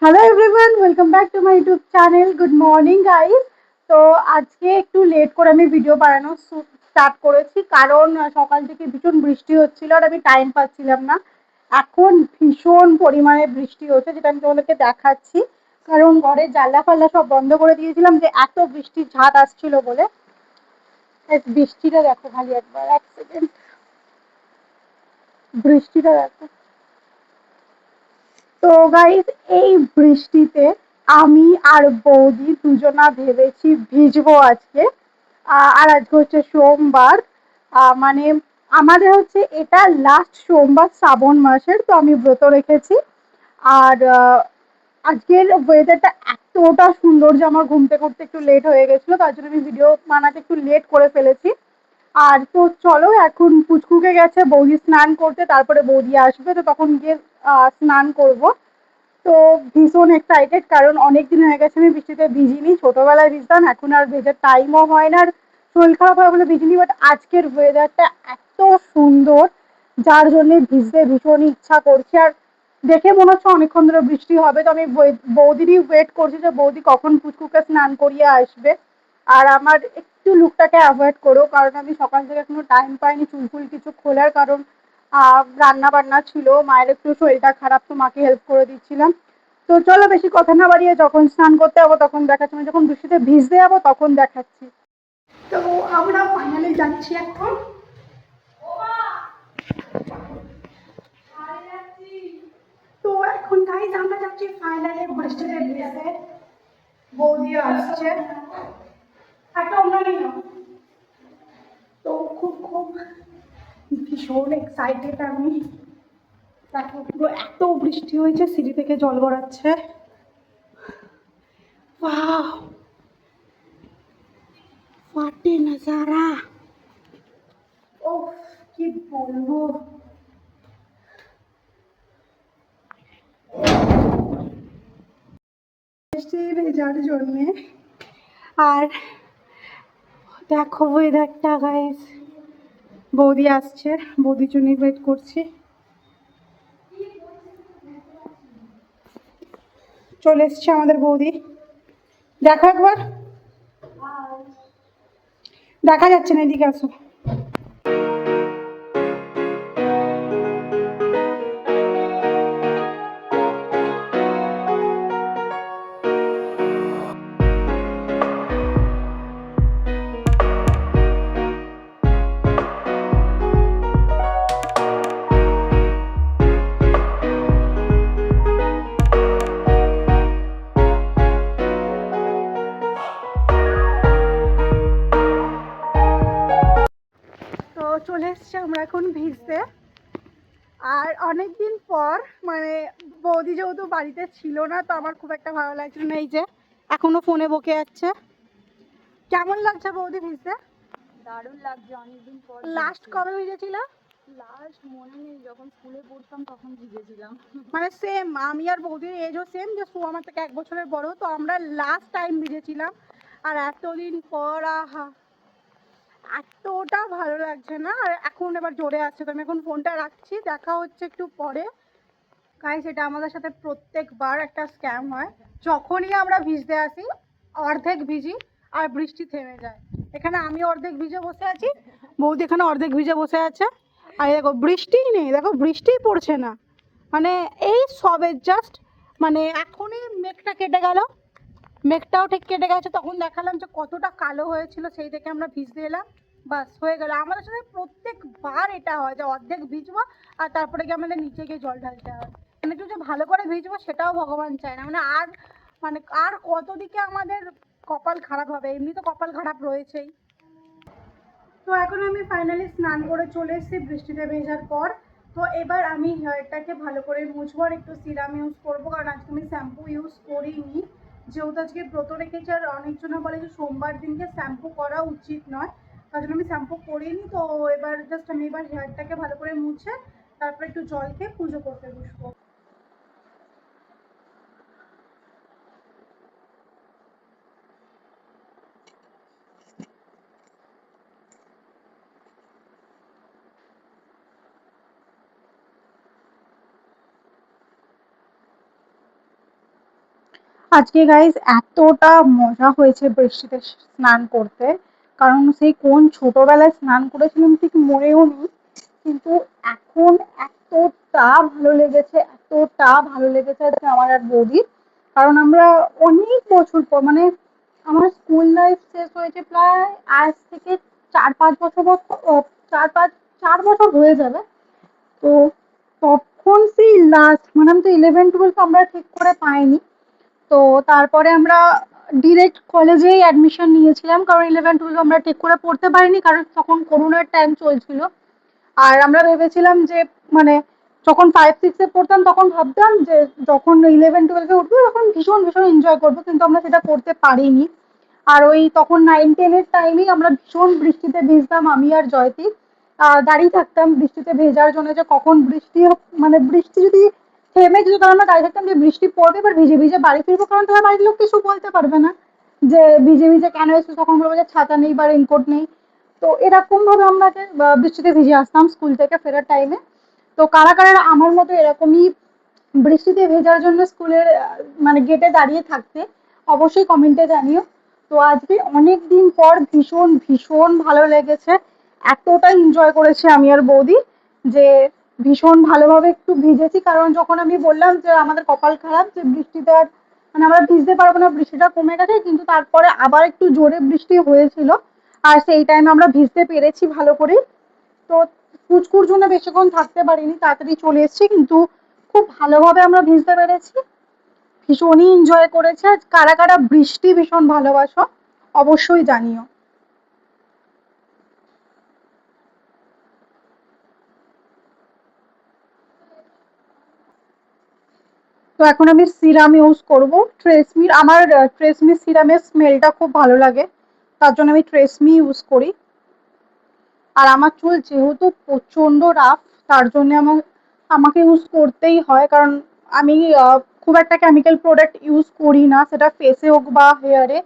Hello everyone, welcome back to my YouTube channel. Good morning guys. তো আজকে একটু late করে আমি ভিডিও বানানো স্টার্ট করেছি, কারণ সকাল থেকে ভীষণ বৃষ্টি হচ্ছিল আর আমি টাইম পাচ্ছিলাম না। এখন ভীষণ পরিমাণে বৃষ্টি হচ্ছে, যেটা আমি তোমাদেরকে দেখাচ্ছি। কারণ ঘরের জানলা ফাল্লা সব বন্ধ করে দিয়েছিলাম, যে এত বৃষ্টির ঝাঁট আসছিল বলে। বৃষ্টিটা দেখো খালি একবার, এক সেকেন্ড, বৃষ্টিটা দেখো। তো গাইস, এই বৃষ্টিতে আমি আর বৌদি দুজনা ভেবেছি ভিজবো আজকে। আর আজকে হচ্ছে সোমবার। মানে আমাদের হচ্ছে এটা লাস্ট সোমবার শ্রাবণ মাসের, তো আমি ব্রত রেখেছি। আর আজকের ওয়েদারটা এতটা সুন্দর যে আমার ঘুম থেকে উঠতে একটু লেট হয়ে গেছিলো, তার জন্য আমি ভিডিও বানাতে একটু লেট করে ফেলেছি। আর তো চলো, এখন পুচকুকে গেছে বৌদি স্নান করতে, তারপরে বৌদি আসবে, তো তখন গিয়ে স্নান করব। তো ভীষণ এক্সাইটেড, কারণ অনেকদিন হয়ে গেছে আমি বৃষ্টিতে ভিজিনি। ছোটবেলায় ভিজতাম, এখন আর ভেজার টাইমও হয় না, আর শরীর খারাপ হয় বলে ভিজিনি। বাট আজকের ওয়েদারটা এত সুন্দর, যার জন্য ভিজতে ভীষণ ইচ্ছা করছে। আর দেখে মনে হচ্ছে অনেকক্ষণ ধরে বৃষ্টি হবে, তো আমি বৌদিরই ওয়েট করছি যে বৌদি কখন পুচকুকে স্নান করিয়ে আসবে। আর আমার একটু লুকটাকে অ্যাভয়েড করো, কারণ আমি সকাল থেকে এখনো টাইম পাইনি চুলফুল কিছু খোলার, কারণ রান্না বান্না ছিল, মায়ের একটু শরীরটা খারাপ, তো মাকে হেল্প করে দিচ্ছিলাম। তো চলো বেশি কথা না বাড়িয়ে যখন স্নান করতে যাবো তখন দেখাচ্ছি, মানে যখন বৃষ্টিতে ভিজতে যাবো তখন দেখাচ্ছি। তো আমরা ফাইনালি যাচ্ছি এখন। তো এখন গাইজ আমরা যাচ্ছি ফাইনালি বৃষ্টিতে ভিজতে। বৌদিও আসছে, একটা অন্য নিল। তো খুব খুব ভীষণ এক্সাইটেড আমি। দেখো পুরো এত বৃষ্টি হয়েছে, সিঁড়ি থেকে জল গড়াচ্ছে। वाह, ফাটে নজারা। ও কি বলবো, বৃষ্টি ভেজার জন্যে। আর দেখো ওয়েদারটা গাইস, বৌদি আসছে, বৌদির জন্য ওয়েট করছি। চলে এসছে আমাদের বৌদি, দেখো একবার, দেখা যাচ্ছে না, এদিকে আসো। তো চলে এসছে আমরা এখন ভিজতে। আর অনেকদিন পর, মানে বৌদি যেহেতু বাড়িতে ছিল না, তো আমার খুব একটা ভালো লাগছিল না। এই যে এখনো ফোনে বকে যাচ্ছে। কেমন লাগছে বৌদি ভিজতে? দারুণ লাগছে, অনেকদিন পর। লাস্ট কবে ভিজেছিল? লাস্ট মনে নেই, যখন স্কুলে পড়তাম তখন ভিজেছিলাম। মানে সেম, আমি আর বৌদির এজও সেম, যে সু আমার থেকে 1 বছরের বড়, তো আমরা লাস্ট টাইম ভিজেছিলাম। আর এতদিন পর, আহা, এতটা ভালো লাগছে না। আর এখন এবার জোরে আসছে, তো আমি এখন ফোনটা রাখছি, দেখা হচ্ছে একটু পরে। গাইস, এটা আমাদের সাথে প্রত্যেকবার একটা স্ক্যাম হয়। যখনই আমরা ভিজতে আসি, অর্ধেক ভিজি আর বৃষ্টি থেমে যায়। এখানে আমি অর্ধেক ভিজে বসে আছি, বৌদি এখানে অর্ধেক ভিজে বসে আছে। আর দেখো বৃষ্টিই নেই, দেখো বৃষ্টিই পড়ছে না। মানে এই সবে জাস্ট, মানে এখনই মেঘটা কেটে গেল, মেঘটাও ঠিক কেটে গেছে। তখন দেখালাম যে কতটা কালো হয়েছিল, সেই থেকে আমরা ভিজতে এলাম, বাস হয়ে গেল। আমাদের সাথে প্রত্যেকবার এটা হয় যে অর্ধেক ভিজবো আর তারপরে গিয়ে আমাদের নিচে গিয়ে জল ঢালতে হয়। মানে একটু যে ভালো করে ভিজবো সেটাও ভগবান চায় না। মানে আর কত দিকে আমাদের কপাল খারাপ হবে, এমনি তো কপাল খারাপ রয়েছেই। তো এখন আমি ফাইনালি স্নান করে চলে এসেছি বৃষ্টিতে ভেজার পর। তো এবার আমি হেয়ারটাকে ভালো করে মুছবো আর একটু সিরাম ইউজ করবো, কারণ আজকে আমি শ্যাম্পু ইউজ করিনি। যেহেতু আজকে ব্রত রেখেছি, আর অনেকজন বলে যে সোমবার দিনকে শ্যাম্পু করা উচিত নয়, তার জন্য আমি শ্যাম্পু করিনি। তো এবার জাস্ট আমি এবার হেয়ারটাকে ভালো করে মুছে তারপরে একটু জল খেয়ে পুজো করতে বসবো। আজকে গাইস এতটা মজা হয়েছে বৃষ্টিতে স্নান করতে, কারণ সেই কোন ছোটবেলায় স্নান করেছিলাম ঠিক মনেও নেই, কিন্তু এখন এতটা ভালো লেগেছে, এতটা ভালো লেগেছে আজকে আমার আর বৌদির। কারণ আমরা অনেক বছর পর, মানে আমার স্কুল লাইফ শেষ হয়েছে প্রায় আজ থেকে 4-5 বছর, 4 বছর হয়ে যাবে। তো তখন সেই লাস্ট, মানে আমি তো 11-12 আমরা ঠিক করে পাইনি। তো তারপরে আমরা ডিরেক্ট কলেজেই অ্যাডমিশন নিয়েছিলাম, কারণ 11-12 আমরা ঠিক করে পড়তে পারিনি, কারণ তখন করোনার টাইম চলছিল। আর আমরা ভেবেছিলাম যে, মানে যখন 5-6 এ পড়তাম তখন ভাবতাম যে যখন 11-12 এ উঠবো তখন ভীষণ ভীষণ এনজয় করবো, কিন্তু আমরা সেটা করতে পারিনি। আর ওই তখন 9-10 এর টাইমেই আমরা ভীষণ বৃষ্টিতে ভিজতাম আমি আর জয়তি। দাঁড়িয়ে থাকতাম বৃষ্টিতে ভেজার জন্য, যে কখন বৃষ্টি মানে বৃষ্টি যদি থেমে যেত তখন আমরা দাঁড়িয়ে থাকতাম যে বৃষ্টি পড়বে, এবার ভিজে ভিজে বাড়ি ফিরবো, কারণ তোমার বাড়ির লোক কিছু বলতে পারবে না যে ভিজে ভিজে কেন এসেছো, তখন বলবো যে ছাতা নেই বা রেনকোট নেই। তো এরকম ভাবে আমরা বৃষ্টিতে ভিজে আসতাম স্কুল থেকে ফেরার টাইমে। তো কারা কারা আমার মতো এরকমই বৃষ্টিতে ভেজার জন্য স্কুলের মানে গেটে দাঁড়িয়ে থাকতে, অবশ্যই কমেন্টে জানিও। তো আজকে অনেক দিন পর ভীষণ ভীষণ ভালো লেগেছে, এতটা এনজয় করেছি আমি আর বৌদি যে ভীষণ ভালোভাবে একটু ভিজেছি, কারণ যখন আমি বললাম যে আমাদের কপাল খারাপ যে বৃষ্টিতে আর মানে আমরা ভিজতে পারবো না, বৃষ্টিটা কমে গেছে, কিন্তু তারপরে আবার একটু জোরে বৃষ্টি হয়েছিল, আর সেই টাইমে আমরা ভিজতে পেরেছি ভালো করে। তো পুচকুর জন্য বেশিক্ষণ থাকতে পারিনি, তাড়াতাড়ি চলে এসেছি, কিন্তু খুব ভালোভাবে আমরা ভিজতে পেরেছি, ভীষণই এনজয় করেছে। কারা কারা বৃষ্টি ভীষণ ভালোবাসো অবশ্যই জানিও। তো এখন আমি সিরাম ইউজ করব ট্রেসমির, আমার ট্রেসমি সিরামের স্মেলটা খুব ভালো লাগে, তার জন্য আমি ট্রেসমি ইউজ করি। আর আমার চুল যেহেতু প্রচন্ড রাফ, তার জন্য আমাকে ইউজ করতেই হয়, কারণ আমি খুব একটা কেমিক্যাল প্রোডাক্ট ইউজ করি না, সেটা ফেসে হোক বা হেয়ারে।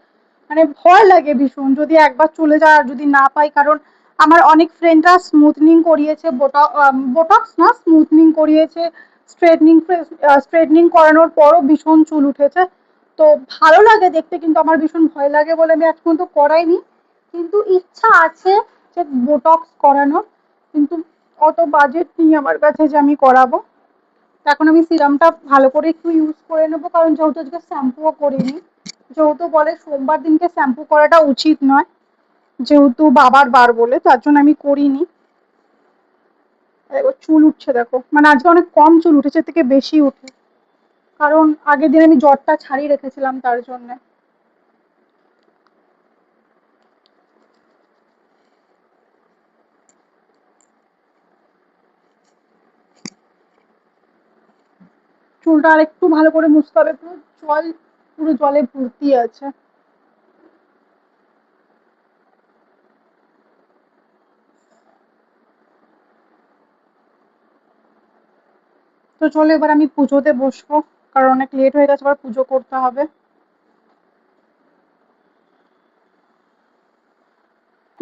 মানে ভয় লাগে ভীষণ যদি একবার চলে যায় আর যদি না পাই, কারণ আমার অনেক ফ্রেন্ডরা স্মুথনিং করিয়েছে, বোটক্স না স্মুথনিং করিয়েছে, স্ট্রেটনিং স্ট্রেটনিং করানোর পরও ভীষণ চুল উঠেছে। তো ভালো লাগে দেখতে, কিন্তু আমার ভীষণ ভয় লাগে বলে আমি আজ পর্যন্ত করাইনি, কিন্তু ইচ্ছা আছে যে বোটক্স করানোর, কিন্তু অত বাজেট নেই আমার কাছে যে আমি করাবো। এখন আমি সিরামটা ভালো করে একটু ইউজ করে নেবো, কারণ যেহেতু আজকে শ্যাম্পুও করিনি, যেহেতু বলে সোমবার দিনকে শ্যাম্পু করাটা উচিত নয়, যেহেতু বাবার বার বলে, তার জন্য আমি করিনি। এবার চুল উঠছে দেখো, মানে আজকে অনেক কম চুল উঠেছে, এর থেকে বেশি উঠে, কারণ আগের দিন আমি জ্বরটা ছাড়িয়ে রেখেছিলাম তার জন্য। চুলটা আর একটু ভালো করে মুছতে হবে, পুরো জল, পুরো জলে ভর্তি আছে। তো চলো এবার আমি পুজোতে বসবো, কারণ অনেক লেট হয়ে গেছে, আবার পুজো করতে হবে।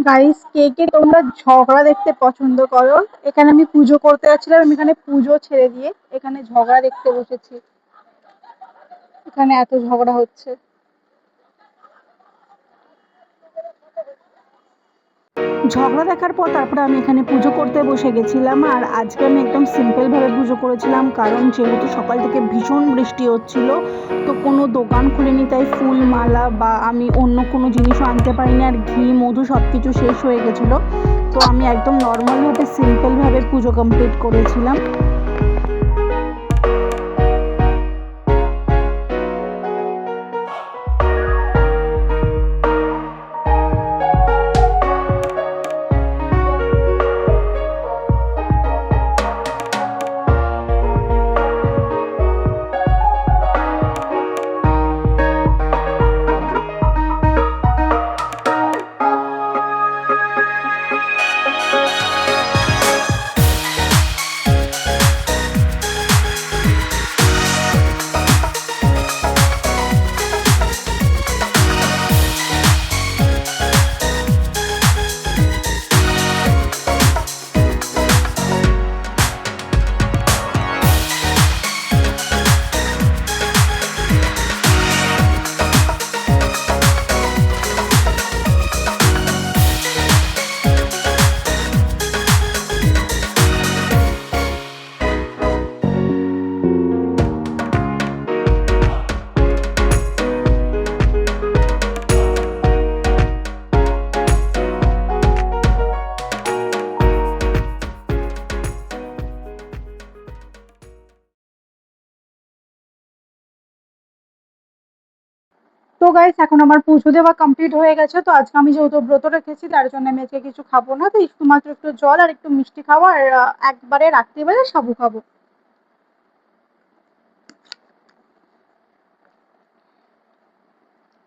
গাইস, কে কে তোমরা ঝগড়া দেখতে পছন্দ করো? এখানে আমি পুজো করতে যাচ্ছিলাম, আমি এখানে পুজো ছেড়ে দিয়ে এখানে ঝগড়া দেখতে বসেছি, এখানে এত ঝগড়া হচ্ছে। ঝগড়া দেখার পর তারপরে আমি এখানে পুজো করতে বসে গেছিলাম, আর আজকে আমি একদম সিম্পলভাবে পুজো করেছিলাম, কারণ যেহেতু সকাল থেকে ভীষণ বৃষ্টি হচ্ছিল, তো কোনো দোকান খুলেনি, তাই ফুল মালা বা আমি অন্য কোনো জিনিসও আনতে পারিনি, আর ঘি মধু সব কিছু শেষ হয়ে গেছিলো। তো আমি একদম নর্মালভাবে সিম্পলভাবে পুজো কমপ্লিট করেছিলাম। তো গাইস এখন আমার পুজো দেওয়া কমপ্লিট হয়ে গেছে, তো আজকে আমি যেহেতু ব্রত রেখেছি তার জন্য আমি আজকে কিছু খাবো না, তো শুধুমাত্র একটু জল আর একটু মিষ্টি খাবো আর একবারে রাত্রিবেলা সাবু খাবো।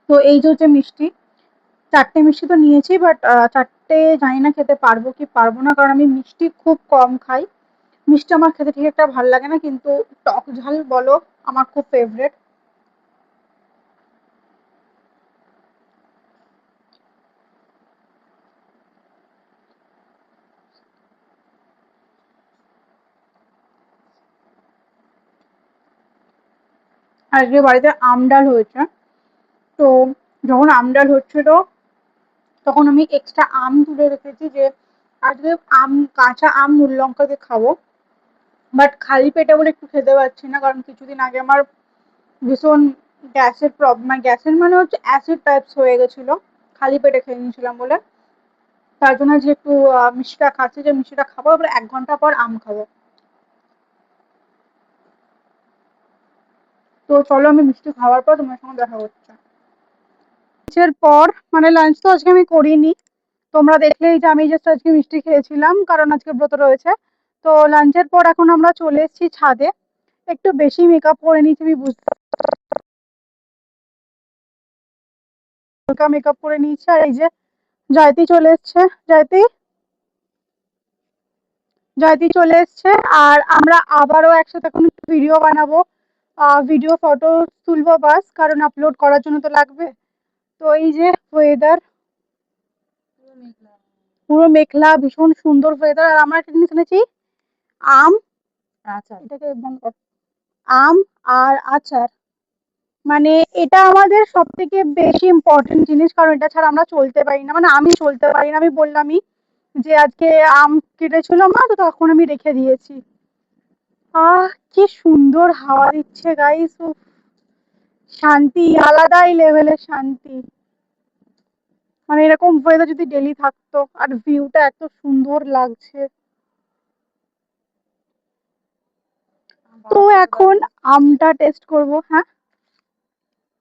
তো এই যে হচ্ছে মিষ্টি, 4টে মিষ্টি তো নিয়েছি, বাট 4টে জানি না খেতে পারবো কি পারবো না, কারণ আমি মিষ্টি খুব কম খাই। মিষ্টি আমার খেতে ঠিক একটা ভালো লাগে না, কিন্তু টক ঝাল বলো আমার খুব ফেভারেট। আজকে বাড়িতে আম ডাল হয়েছে। তো যখন আম ডাল হচ্ছিল তখন আমি এক্সট্রা আম তুলে রেখেছি, যে আজকে কাঁচা আম নুন লঙ্কা দিয়ে খাবো। বাট খালি পেটে বলে একটু খেতে পারছি না, কারণ কিছুদিন আগে আমার ভীষণ গ্যাসের প্রবলেম, মানে গ্যাসের মানে হচ্ছে অ্যাসিড টাইপস হয়ে গেছিল, খালি পেটে খেয়ে নিয়েছিলাম বলে। তার জন্য যে একটু মিষ্টিটা খাচ্ছি, যে মিষ্টিটা খাবো এবার 1 ঘন্টা পর আম খাবো। তো চলো আমি মিষ্টি খাওয়ার পর তোমার সঙ্গে দেখা হচ্ছে। লাঞ্চের পর, মানে লাঞ্চ তো আজকে আমি করিনি, তোমরা দেখলেই যে আমি জাস্ট আজকে মিষ্টি খেয়েছিলাম কারণ আজকে ব্রত রয়েছে। তো লাঞ্চের পর এখন আমরা চলে এসেছি ছাদে, একটু বেশি মেকআপ করে নিয়েছি, আমি বুঝতে হালকা মেকআপ করে নিয়েছি। আর এই যে জয়তি চলে এসছে, জয়তি জয়তি চলে এসছে। আর আমরা আবারও একসাথে এখন ভিডিও বানাবো, ভিডিও ফটো তুলবো বাস, কারণ আপলোড করার জন্য তো লাগবে। তো এই যে ওয়েদার পুরো মেঘলা, ভীষণ সুন্দর ওয়েদার। আর আমরা একটা জিনিস এনেছি, আম, আচ্ছা, এটাকে বন্ধ কর, আম আর আচার। মানে এটা আমাদের সব থেকে বেশি ইম্পর্টেন্ট জিনিস, কারণ এটা ছাড়া আমরা চলতে পারি না, মানে আমি চলতে পারি না। আমি বললামই যে আজকে আম কেটেছিল মা, তো তখন আমি রেখে দিয়েছি। কি সুন্দর হাওয়া দিচ্ছে গাইস, শান্তি, আলাদাই লেভেলের শান্তি। মানে এরকম ওয়েদার যদি ডেলি থাকতো, আর ভিউটা এত সুন্দর লাগছে। তো এখন আমটা টেস্ট করব। হ্যাঁ,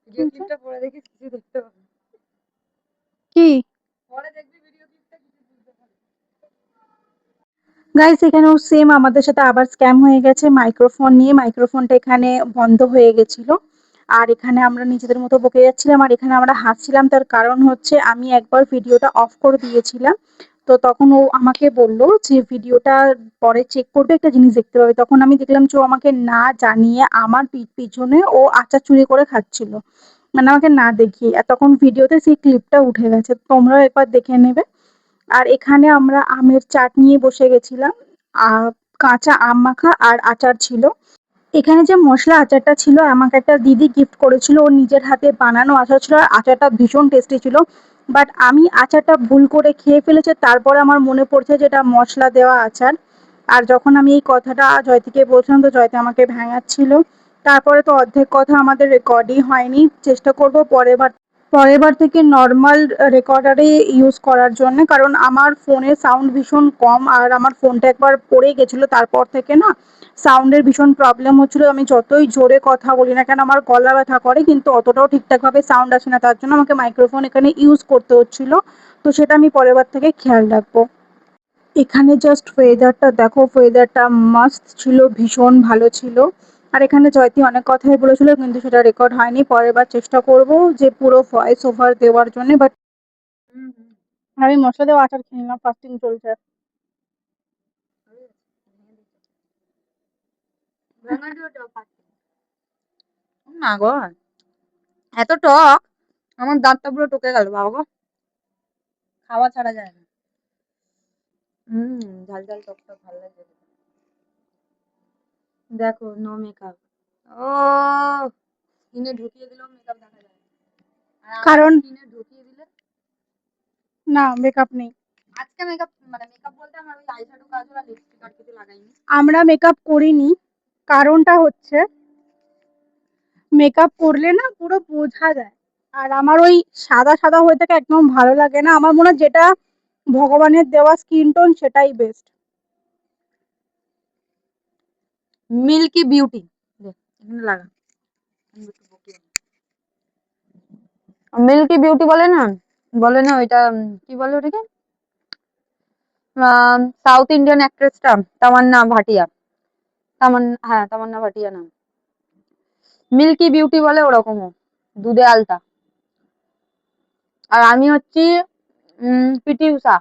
ভিডিও ক্লিপটা পরে দেখিস কিছু দেখতে পাবি। কি পরে দেখবি ভিডিও ক্লিপটা কিছু বুঝতে পারবি। গাইস, এখানেও সেম আমাদের সাথে আবার স্ক্যাম হয়ে গেছে মাইক্রোফোন নিয়ে। মাইক্রোফোনটা এখানে বন্ধ হয়ে গেছিল, আর এখানে আমরা নিজেদের মতো বকে যাচ্ছিলাম, আর এখানে আমরা হাসছিলাম। তার কারণ হচ্ছে আমি একবার ভিডিওটা অফ করে দিয়েছিলাম, তো তখন ও আমাকে বললো যে ভিডিওটা পরে চেক করবে, একটা জিনিস দেখতে পাবে। তখন আমি দেখলাম যে ও আমাকে না জানিয়ে আমার পিছনে ও আচার চুরি করে খাচ্ছিল, মানে আমাকে না দেখিয়ে। আর তখন ভিডিওতে সেই ক্লিপটা উঠে গেছে, তোমরাও একবার দেখে নেবে। আর এখানে আমরা আমের চাট নিয়ে বসে গেছিলাম, আহ কাঁচা আম মাখা আর আচার ছিল। এখানে যে মশলা আচারটা ছিল আমাকে একটা দিদি গিফট করেছিল, ওর নিজের হাতে বানানো আচার ছিল, আর আচারটা ভীষণ টেস্টি ছিল। বাট আমি আচারটা ভুল করে খেয়ে ফেলেছে, তারপরে আমার মনে পড়ছে যে এটা মশলা দেওয়া আচার। আর যখন আমি এই কথাটা জয়তিকে বলছিলাম, তো জয়তি আমাকে ভেঙাচ্ছিল। তারপরে তো অর্ধেক কথা আমাদের রেকর্ডই হয়নি। চেষ্টা করব পরের বার থেকে নর্মাল রেকর্ডারে ইউজ করার জন্য, কারণ আমার ফোনের সাউন্ড ভীষণ কম, আর আমার ফোনটা একবার পড়ে গেছিলো, তারপর থেকে না সাউন্ডের ভীষণ প্রবলেম হচ্ছিল। আমি যতই জোরে কথা বলি না কেন আমার গলা ব্যথা করে, কিন্তু অতটাও ঠিকঠাকভাবে সাউন্ড আসে না, তার জন্য আমাকে মাইক্রোফোন এখানে ইউজ করতে হচ্ছিল। তো সেটা আমি পরের বার থেকে খেয়াল রাখবো। এখানে জাস্ট ওয়েদারটা দেখো, ওয়েদারটা মাস্ট ছিল, ভীষণ ভালো ছিল। আর এখানে জয়তি অনেক কথাই বলেছিল, কিন্তু সেটা রেকর্ড হয়নি। পরের বার চেষ্টা করব যে পুরো ভয়েস ওভার দেওয়ার জন্য। বাট হুম হুম। আমি মশলা দেওয়া আচার খেয়ে নিলাম, ফাস্টিং চলছে। না গো, এত টক, আমার দাঁতটা পুরো টকে গেল বাবা গো, খাওয়া ছাড়া যায় না। ঝাল ঝাল টক টক ভালো লাগে। দেখো নো মেকআপ, ও স্কিনে ঢুকিয়ে দিলেও মেকআপ দেখা যায় না। আর আমার কারণ স্কিনে ঢুকিয়ে দিলে না, মেকআপ নেই। আজকে মেকআপ, মানে মেকআপ বলতে আমার ওই আইশ্যাডো কাজল আর লিপস্টিক আর কিছু লাগাইনি। আমরা মেকআপ করিনি, কারণটা হচ্ছে মেকআপ করলে না পুরো বোঝা যায়, আর আমার ওই সাদা সাদা হয়ে থাকে একদম ভালো লাগে না। আমার মনে হয় যেটা ভগবানের দেওয়া স্কিন টোন সেটাই বেস্ট। মিল্কি বিউটি, দেখ এখানে লাগা, আমি একটু বকিয়ে নিই। মিল্কি বিউটি বলে না ওইটা কি বলে ওটাকে, সাউথ ইন্ডিয়ান অ্যাক্ট্রেসটা তামান্না ভাটিয়া, হ্যাঁ তামান্না ভাটিয়া নাম। মিল্কি বিউটি বলে ওরকমও, দুধে আলতা। আর আমি হচ্ছি পিটি উষা,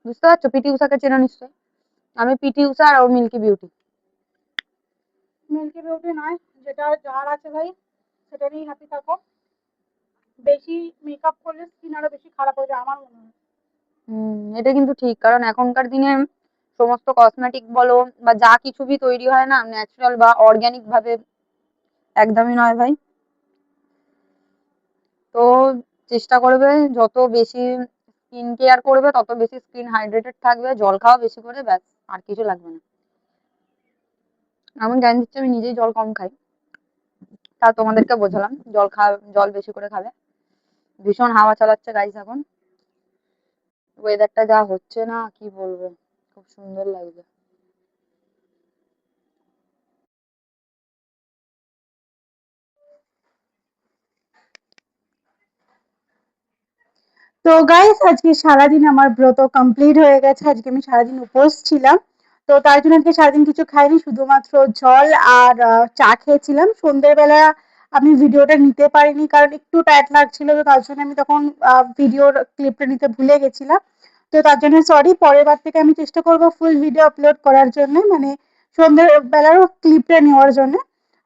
বুঝতে পারছো? পিটি উষাকে চেনো নিশ্চয়। আমি পিটি উষা আর ও মিল্কি বিউটি। মিল্কি বিউটি নয়, যেটা যার আছে ভাই সেটা নিয়েই হ্যাপি থাকো। বেশি মেকআপ করলে স্কিন আরো বেশি খারাপ হয়ে যায় আমার মনে হয়। এটা কিন্তু ঠিক, কারণ এখনকার দিনে সমস্ত কসমেটিক বলো বা যা কিছু বি তৈরি হয় না ন্যাচারাল বা অর্গ্যানিক ভাবে একদমই নয় ভাই। তো চেষ্টা করবে যত বেশি স্কিন কেয়ার করবে তত বেশি স্কিন হাইড্রেটেড থাকবে, জল খাওয়া বেশি করে, ব্যাস আর কিছু লাগবে না। এমন জ্ঞান দিচ্ছে, আমি নিজেই জল কম খাই, তা তোমাদেরকে বোঝালাম জল বেশি করে খাবে। ভীষণ হাওয়া চালাচ্ছে গাইস এখন, ওয়েদারটা যা হচ্ছে না কি বলবো, খুব সুন্দর লাগছে। তো গাইস আজকে সারাদিন আমার ব্রত কমপ্লিট হয়ে গেছে, আজকে আমি সারাদিন উপোস ছিলাম। তো তার জন্য আজকে সারাদিন কিছু খাইনি, শুধুমাত্র জল আর চা খেয়েছিলাম। সন্ধ্যেবেলা আমি ভিডিওটা নিতে পারিনি কারণ একটু টায়ার্ড লাগছিল, তো তার জন্য আমি তখন ভিডিওর ক্লিপটা নিতে ভুলে গেছিলাম। তো তার জন্য সরি, পরের বার থেকে আমি চেষ্টা করব ফুল ভিডিও আপলোড করার জন্য, মানে সন্ধ্যেবেলারও ক্লিপটা নেওয়ার জন্য।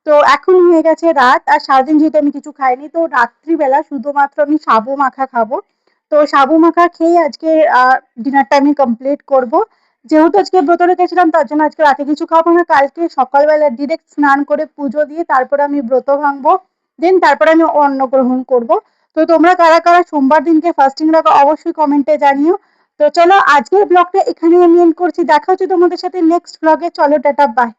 তো এখন হয়ে গেছে রাত, আর সারাদিন যেহেতু আমি কিছু খাইনি, তো রাত্রিবেলা শুধুমাত্র আমি সাবু মাখা খাবো। তো সাবু মাখা খেয়ে আজকে ডিনারটা আমি কমপ্লিট করব। যেহেতু আজকে ব্রত রেখেছিলাম তার জন্য আজকে রাতে কিছু খাবো না, কালকে সকালবেলা ডিরেক্ট স্নান করে পুজো দিয়ে তারপরে আমি ব্রত ভাঙবো, দেন তারপরে আমি অন্ন গ্রহণ করব। তো তোমরা কারা কারা সোমবার দিনকে ফাস্টিং রাখো অবশ্যই কমেন্টে জানিও। তো চলো আজকের ব্লগটা এখানে আমি এন্ড করছি, দেখা হচ্ছে তোমাদের সাথে নেক্সট ব্লগে। চলো টাটা বাই।